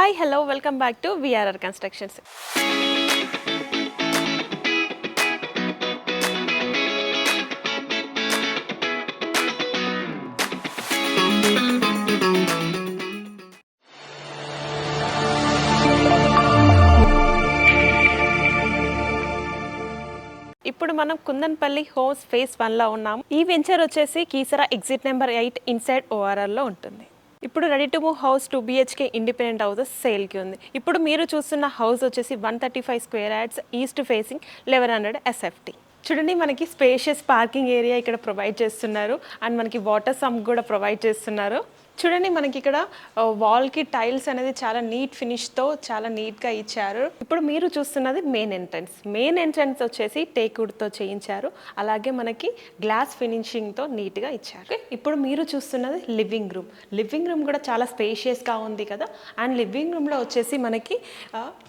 Hi hello welcome back to VRR constructions. ఇప్పుడు మనం Kundanpally house phase 1లో ఉన్నాము. ఈ వెంచర్ వచ్చేసి కీసరా ఎగ్జిట్ నెంబర్ 8 ఇన్సైడ్ ఓఆర్ఆర్లో ఉంటుంది. ఇప్పుడు ready to move house 2 BHK independent houses సేల్కి ఉంది. ఇప్పుడు మీరు చూస్తున్న హౌస్ వచ్చేసి 135 square yards, east facing, 1100 SFT. చూడండి, మనకి స్పేషియస్ పార్కింగ్ ఏరియా ఇక్కడ ప్రొవైడ్ చేస్తున్నారు అండ్ మనకి వాటర్ సంప్ కూడా ప్రొవైడ్ చేస్తున్నారు. చూడండి, మనకి ఇక్కడ వాల్కి టైల్స్ అనేది చాలా నీట్ ఫినిష్తో చాలా నీట్గా ఇచ్చారు. ఇప్పుడు మీరు చూస్తున్నది మెయిన్ ఎంట్రన్స్ వచ్చేసి టేక్వుడ్తో చేయించారు. అలాగే మనకి గ్లాస్ ఫినిషింగ్తో నీట్గా ఇచ్చారు. ఇప్పుడు మీరు చూస్తున్నది లివింగ్ రూమ్ కూడా చాలా స్పేషియస్గా ఉంది కదా. అండ్ లివింగ్ రూమ్లో వచ్చేసి మనకి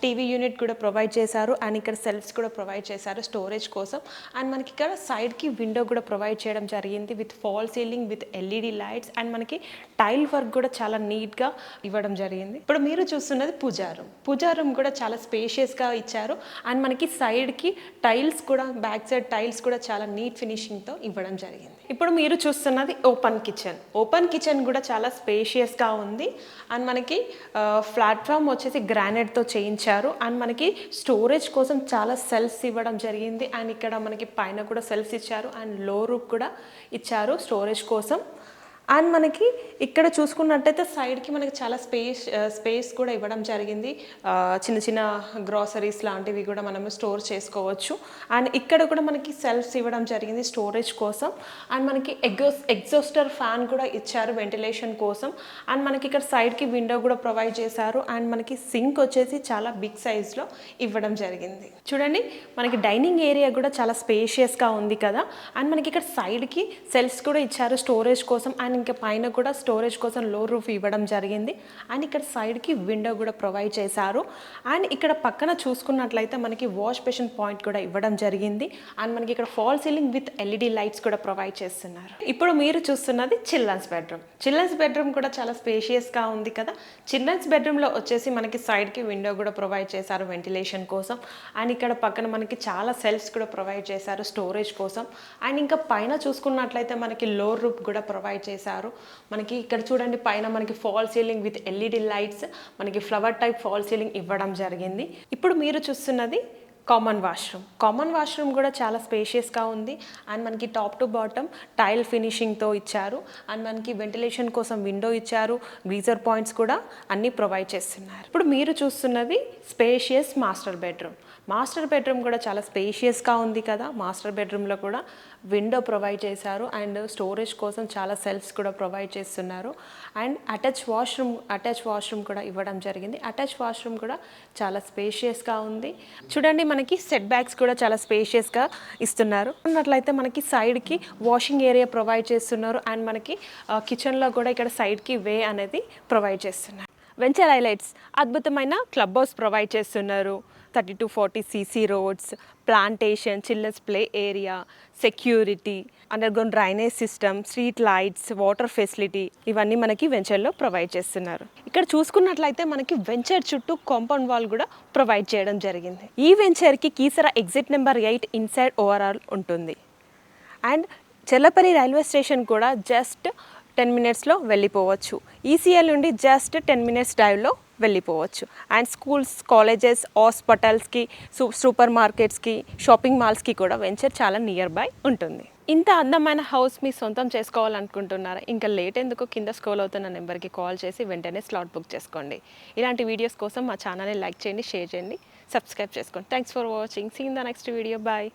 టీవీ యూనిట్ కూడా ప్రొవైడ్ చేశారు అండ్ ఇక్కడ సెల్ఫ్స్ కూడా ప్రొవైడ్ చేశారు స్టోరేజ్ కోసం. అండ్ మనకి ఇక్కడ సైడ్కి విండో కూడా ప్రొవైడ్ చేయడం జరిగింది with fall ceiling with LED lights and మనకి టైల్ వర్క్ కూడా చాలా నీట్గా ఇవ్వడం జరిగింది. ఇప్పుడు మీరు చూస్తున్నది పూజా రూమ్ కూడా చాలా స్పేషియస్గా ఇచ్చారు అండ్ మనకి సైడ్కి టైల్స్ కూడా, బ్యాక్ సైడ్ టైల్స్ కూడా చాలా నీట్ ఫినిషింగ్తో ఇవ్వడం జరిగింది. ఇప్పుడు మీరు చూస్తున్నది ఓపెన్ కిచెన్ కూడా చాలా స్పేషియస్గా ఉంది అండ్ మనకి ప్లాట్ఫామ్ వచ్చేసి గ్రానైట్తో చేయించారు అండ్ మనకి స్టోరేజ్ కోసం చాలా సెల్ఫ్స్ ఇవ్వడం జరిగింది అండ్ ఇక్కడ మనకి పైన కూడా సెల్ఫ్స్ ఇచ్చారు అండ్ లో రూఫ్ కూడా ఇచ్చారు స్టోరేజ్ కోసం. అండ్ మనకి ఇక్కడ చూసుకున్నట్టయితే సైడ్కి మనకి చాలా స్పేస్ కూడా ఇవ్వడం జరిగింది. చిన్న చిన్న గ్రాసరీస్ లాంటివి కూడా మనము స్టోర్ చేసుకోవచ్చు. అండ్ ఇక్కడ కూడా మనకి సెల్ఫ్స్ ఇవ్వడం జరిగింది స్టోరేజ్ కోసం. అండ్ మనకి ఎగ్జాస్టర్ ఫ్యాన్ కూడా ఇచ్చారు వెంటిలేషన్ కోసం. అండ్ మనకి ఇక్కడ సైడ్కి విండో కూడా ప్రొవైడ్ చేశారు అండ్ మనకి సింక్ వచ్చేసి చాలా బిగ్ సైజ్లో ఇవ్వడం జరిగింది. చూడండి, మనకి డైనింగ్ ఏరియా కూడా చాలా స్పేషియస్గా ఉంది కదా. అండ్ మనకి ఇక్కడ సైడ్కి సెల్ఫ్స్ కూడా ఇచ్చారు స్టోరేజ్ కోసం అండ్ ఇంకా పైన కూడా స్టోరేజ్ కోసం లో రూఫ్ ఇవ్వడం జరిగింది అండ్ ఇక్కడ సైడ్కి విండో కూడా ప్రొవైడ్ చేశారు. అండ్ ఇక్కడ పక్కన చూసుకున్నట్లయితే మనకి వాష్ బేసిన్ పాయింట్ కూడా ఇవ్వడం జరిగింది అండ్ మనకి ఇక్కడ fall ceiling with LED lights కూడా ప్రొవైడ్ చేస్తున్నారు. ఇప్పుడు మీరు చూస్తున్నది చిల్డ్రన్స్ బెడ్రూమ్ కూడా చాలా స్పేషియస్గా ఉంది కదా. చిల్డ్రన్స్ బెడ్రూమ్లో వచ్చేసి మనకి సైడ్కి విండో కూడా ప్రొవైడ్ చేశారు వెంటిలేషన్ కోసం అండ్ ఇక్కడ పక్కన మనకి చాలా సెల్ఫ్స్ కూడా ప్రొవైడ్ చేశారు స్టోరేజ్ కోసం. అండ్ ఇంకా పైన చూసుకున్నట్లయితే మనకి లో రూఫ్ కూడా ప్రొవైడ్ చేశారు. మనకి ఇక్కడ చూడండి, పైన మనకి fall ceiling with LED lights, మనకి ఫ్లవర్ టైప్ ఫాల్ సీలింగ్ ఇవ్వడం జరిగింది. ఇప్పుడు మీరు చూస్తున్నది కామన్ వాష్రూమ్ కూడా చాలా స్పేషియస్గా ఉంది అండ్ మనకి టాప్ టు బాటమ్ టైల్ ఫినిషింగ్తో ఇచ్చారు అండ్ మనకి వెంటిలేషన్ కోసం విండో ఇచ్చారు, గీజర్ పాయింట్స్ కూడా అన్నీ ప్రొవైడ్ చేస్తున్నారు. ఇప్పుడు మీరు చూస్తున్నది స్పేషియస్ మాస్టర్ బెడ్రూమ్ కూడా చాలా స్పేషియస్గా ఉంది కదా. మాస్టర్ బెడ్రూమ్లో కూడా విండో ప్రొవైడ్ చేశారు అండ్ స్టోరేజ్ కోసం చాలా సెల్ఫ్స్ కూడా ప్రొవైడ్ చేస్తున్నారు అండ్ అటాచ్ వాష్రూమ్ కూడా ఇవ్వడం జరిగింది. అటాచ్ వాష్రూమ్ కూడా చాలా స్పేషియస్గా ఉంది. చూడండి, మనకి సెట్ బ్యాక్స్ కూడా చాలా స్పేషియస్గా ఇస్తున్నారు. అన్నట్లయితే మనకి సైడ్కి వాషింగ్ ఏరియా ప్రొవైడ్ చేస్తున్నారు అండ్ మనకి కిచెన్లో కూడా ఇక్కడ సైడ్కి వే అనేది ప్రొవైడ్ చేస్తున్నారు. వెంచర్ హైలైట్స్, అద్భుతమైన క్లబ్ హౌస్ ప్రొవైడ్ చేస్తున్నారు. 30 to 40 CC roads, plantation, children's play area, security, underground drainage system, street lights, water facility ఇవన్నీ మనకి వెంచర్లో ప్రొవైడ్ చేస్తున్నారు. ఇక్కడ చూసుకున్నట్లయితే మనకి వెంచర్ చుట్టూ కాంపౌండ్ వాల్ కూడా ప్రొవైడ్ చేయడం జరిగింది. ఈ వెంచర్కి Keesara exit number 8 inside ORR ఉంటుంది అండ్ చెర్లపల్లి రైల్వే స్టేషన్ కూడా జస్ట్ 10 minutesలో వెళ్ళిపోవచ్చు. ECL నుండి జస్ట్ 10 minutes డ్రైవ్లో వెళ్ళిపోవచ్చు. అండ్ స్కూల్స్, కాలేజెస్, హాస్పిటల్స్కి, సూపర్ మార్కెట్స్కి, షాపింగ్ మాల్స్కి కూడా వెంచర్ చాలా నియర్ బై ఉంటుంది. ఇంత అందమైన హౌస్ మీ సొంతం చేసుకోవాలనుకుంటున్నారా? ఇంకా లేట్ ఎందుకు, కింద స్క్రోల్ అవుతున్న నెంబర్కి కాల్ చేసి వెంటనే స్లాట్ బుక్ చేసుకోండి. ఇలాంటి వీడియోస్ కోసం మా ఛానల్ని లైక్ చేయండి, షేర్ చేయండి, సబ్స్క్రైబ్ చేసుకోండి. Thanks for watching. See in the next video. Bye.